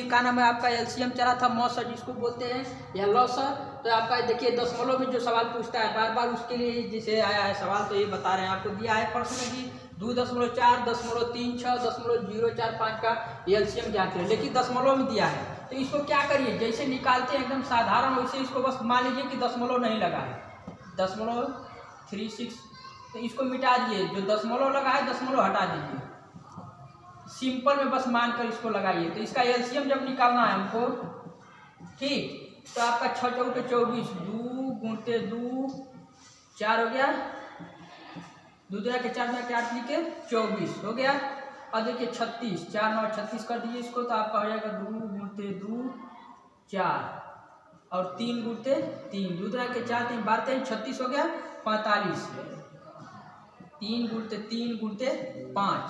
क्या नाम है आपका एलसीएम चला था मौसर जिसको बोलते हैं या लॉसर। तो आपका देखिए दशमलव में जो सवाल पूछता है बार बार उसके लिए जिसे आया है सवाल, तो ये बता रहे हैं आपको दिया है प्रश्न में कि 2.4 .36 .045 का एलसीएम ज्ञात है, लेकिन दशमलव में दिया है। तो इसको क्या करिए, जैसे निकालते हैं एकदम साधारण वैसे इसको बस मान लीजिए कि दशमलव नहीं लगा है, 0.36, तो इसको मिटा दिए, जो दशमलव लगा है दशमलव हटा दीजिए, सिंपल में बस मानकर इसको लगाइए। तो इसका एलसीएम जब निकालना है हमको, ठीक, तो आपका 6 × 24, 2 × 2 4 हो गया, 2 × 4 × 8 लिखे 24 हो गया। और देखिए 36, 4 9 36 कर दीजिए इसको, तो आपका हो जाएगा 2 × 2 4 और 3 × 3, 2 × 4 3 12 3 36 हो गया, 45, 3 × 3 × 5,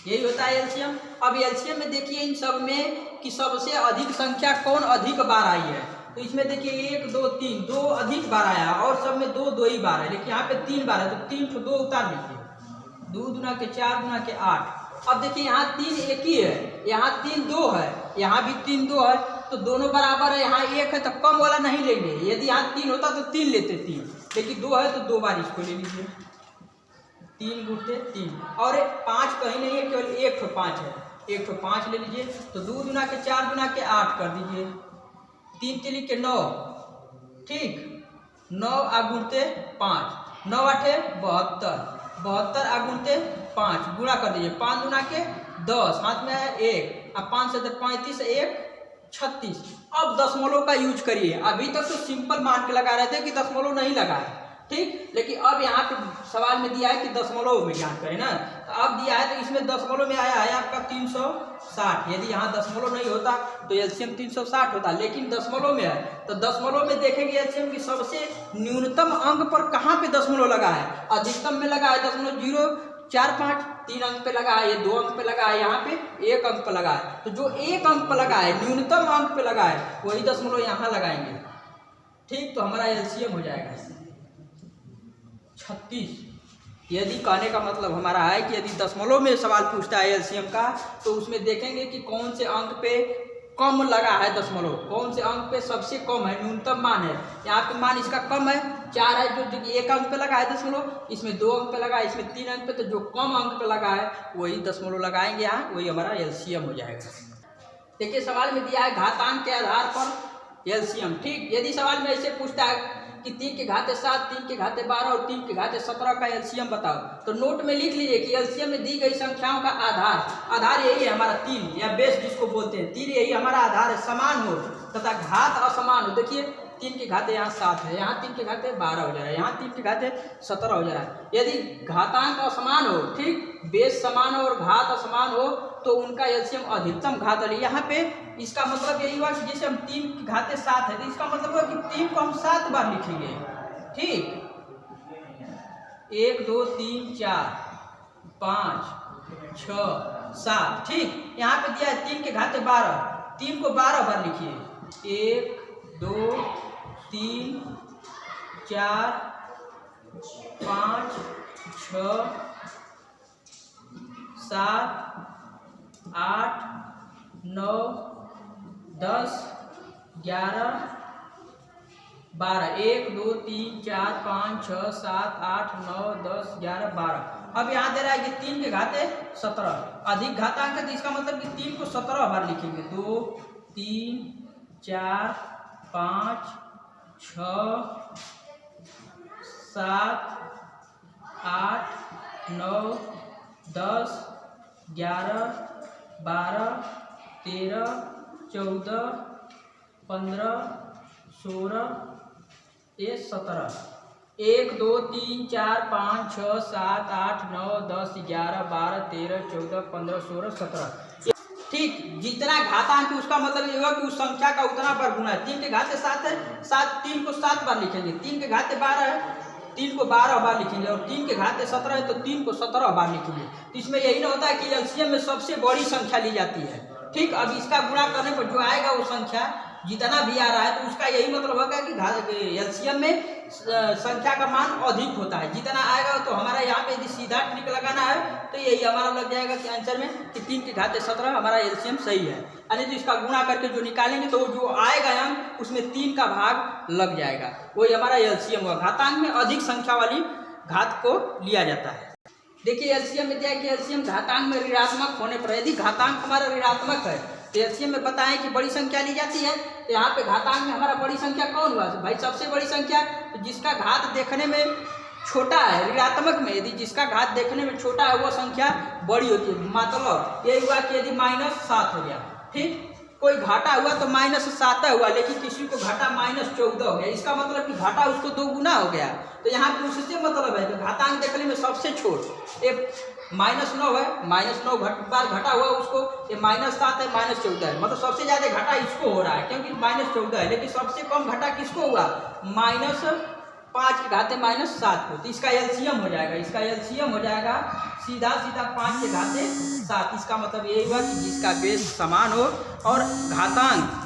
यही होता है एलसीएम। अब एलसीएम में देखिए इन सब में कि सबसे अधिक संख्या कौन अधिक बार आई है। तो इसमें देखिए 1 2 3 2 अधिक बार आया और सब में 2 2 ही बार है, लेकिन यहाँ पे 3 बार है, तो 3 2 उतार लीजिए, 2 × 4 × 8। अब देखिए यहाँ 3 एक ही है, यहाँ 3 2 है, यहाँ भी 3 2 है, तो दोनों बराबर है। यहाँ 1 है तो कम वाला नहीं लेंगे, यदि यहाँ 3 होता तो 3 लेते 3, लेकिन 2 है तो 2 बार इसको ले लीजिए, 3 × 3 और 5 कहीं नहीं है, केवल 1 तो 5 है, 1 तो 5 ले लीजिए। तो 2 × 4 × 8 कर दीजिए, 3 3 के 9, ठीक, 9 × 5, 9 8 72, 72 × 5 गुणा कर दीजिए, 5 दूना के 10, हाथ में है 1, अब 5 से 35 1 36। अब दशमलव का यूज करिए, अभी तक तो सिंपल मान के लगा रहे थे कि दशमलव नहीं लगा है, ठीक, लेकिन अब यहाँ पे सवाल में दिया है कि दशमलव में ज्ञात करें ना, तो अब दिया है तो इसमें दशमलव में आया है आपका 360। यदि यहाँ दशमलव नहीं होता तो एलसीएम 360 होता, लेकिन दशमलव में है, तो दशमलव में देखेंगे एलसीएम की सबसे न्यूनतम अंक पर कहाँ पे दशमलव लगा है, अधिकतम में लगा है 0.045, 3 अंक पे लगा है, ये 2 अंक पे लगा है, यहाँ पे 1 अंक पे लगा है। तो जो 1 अंक पे लगा है, न्यूनतम अंक पे लगा है, वही दशमलव यहाँ लगाएंगे, ठीक, तो हमारा एलसीएम हो जाएगा 36। यदि कहने का मतलब हमारा है कि यदि दशमलव में सवाल पूछता है एलसीएम का, तो उसमें देखेंगे कि कौन से अंक पे कम लगा है दशमलव, कौन से अंक पे सबसे कम है, न्यूनतम मान है। यहाँ पे मान इसका कम है 4 है, जो 1 अंक पे लगा है दशमलव, इसमें 2 अंक पे लगा है, इसमें 3 अंक पे, तो जो कम अंक पे लगा है वही दशमलव लगाएंगे यहाँ, वही हमारा एलसीएम हो जाएगा। देखिए सवाल में दिया है घातांक के आधार पर एलसीएम, ठीक, यदि सवाल में ऐसे पूछता है कि 3 के घाते 7, 3 के घाते 12 और 3 के घाते 17 का एलसीएम बताओ, तो नोट में लिख लीजिए कि एलसीएम में दी गई संख्याओं का आधार यही है हमारा 3 या बेस जिसको बोलते हैं, 3 यही हमारा आधार है, समान हो तथा घात असमान हो। देखिए 3 के घाते यहाँ 7 है, यहाँ 3 के घाते 12 हो जा रहा है, यहाँ 3 के घाते 17 हो जा रहा है। यदि घातांक असमान हो, ठीक, बेस समान हो और घात असमान हो, तो उनका एलसीएम अधिकतम घात है। यहाँ पे इसका मतलब यही हुआ कि जैसे हम 3 के घाते 7 है, तो इसका मतलब हुआ कि 3 को हम 7 बार लिखेंगे, ठीक, 1 2 3 4 5 6 7, ठीक। यहाँ पे दिया है 3 के घाते 12, 3 को 12 बार लिखिए, 1 2 3 4 5 6 7 8 9 10 11 12, 1 2 3 4 5 6 7 8 9 10 11 12। अब यहाँ दे रहा है कि 3 के घाते 17, अधिक घातांक है, तो इसका मतलब कि 3 को 17 बार लिखेंगे, 2 3 4 5 6 7 8 9 10 11 12 13 14 15 16 17, 1 2 3 4 5 6 7 8 9 10 11 12 13 14 15 16 17, ठीक। जितना घातांक उसका मतलब ये हुआ कि उस संख्या का उतना बार गुना है। 3 के घाते 7 है, 3 को 7 बार लिखेंगे, 3 के घाते 12 है, 3 को 12 बार लिखेंगे, और 3 के घाते 17 है तो 3 को 17 बार लिखेंगे। तो इसमें यही ना होता है कि एलसीएम में सबसे बड़ी संख्या ली जाती है, ठीक। अब इसका गुणा करने पर जो आएगा वो संख्या जितना भी आ रहा है तो उसका यही मतलब होगा कि एलसीएम में संख्या का मान अधिक होता है। जितना आएगा तो हमारा यहाँ पे यदि सीधा ट्रिक लगाना है तो यही हमारा लग जाएगा कि आंसर में कि 3 की घात 17 हमारा एलसीएम सही है। यानी तो इसका गुणा करके जो निकालेंगे तो जो आएगा अंक उसमें 3 का भाग लग जाएगा, वही हमारा एलसीएम हुआ। घातांक में अधिक संख्या वाली घात को लिया जाता है। देखिए एलसीएम में दिया कि एलसीएम घातांक में ऋणात्मक होने पर, यदि घातांक हमारा ऋणात्मक है तो एलसीएम में बताएं कि बड़ी संख्या ली जाती है। तो यहाँ पे घातांक में हमारा बड़ी संख्या कौन हुआ भाई? सबसे बड़ी संख्या तो जिसका घात देखने में छोटा है, ऋणात्मक में यदि जिसका घात देखने में छोटा है वो संख्या बड़ी होती है। मतलब ये हुआ कि यदि -7 हो गया, ठीक, कोई घाटा हुआ तो -7 हुआ, लेकिन किसी को घाटा -14 हो गया, इसका मतलब कि घाटा उसको 2 गुना हो गया। तो यहाँ पे उससे मतलब है कि घातांक देखने में सबसे छोट ये -9 है, -9 बार घटा हुआ उसको, ये -7 है, -14 है, मतलब सबसे ज़्यादा घाटा इसको हो रहा है क्योंकि -14 है। लेकिन सबसे कम घाटा किसको हुआ? -5 की घाते -7 को। तो इसका एलसीएम हो जाएगा, इसका एलसीएम हो जाएगा सीधा 5 के घाते 7। इसका मतलब यही हुआ कि जिसका बेस समान हो और घातांक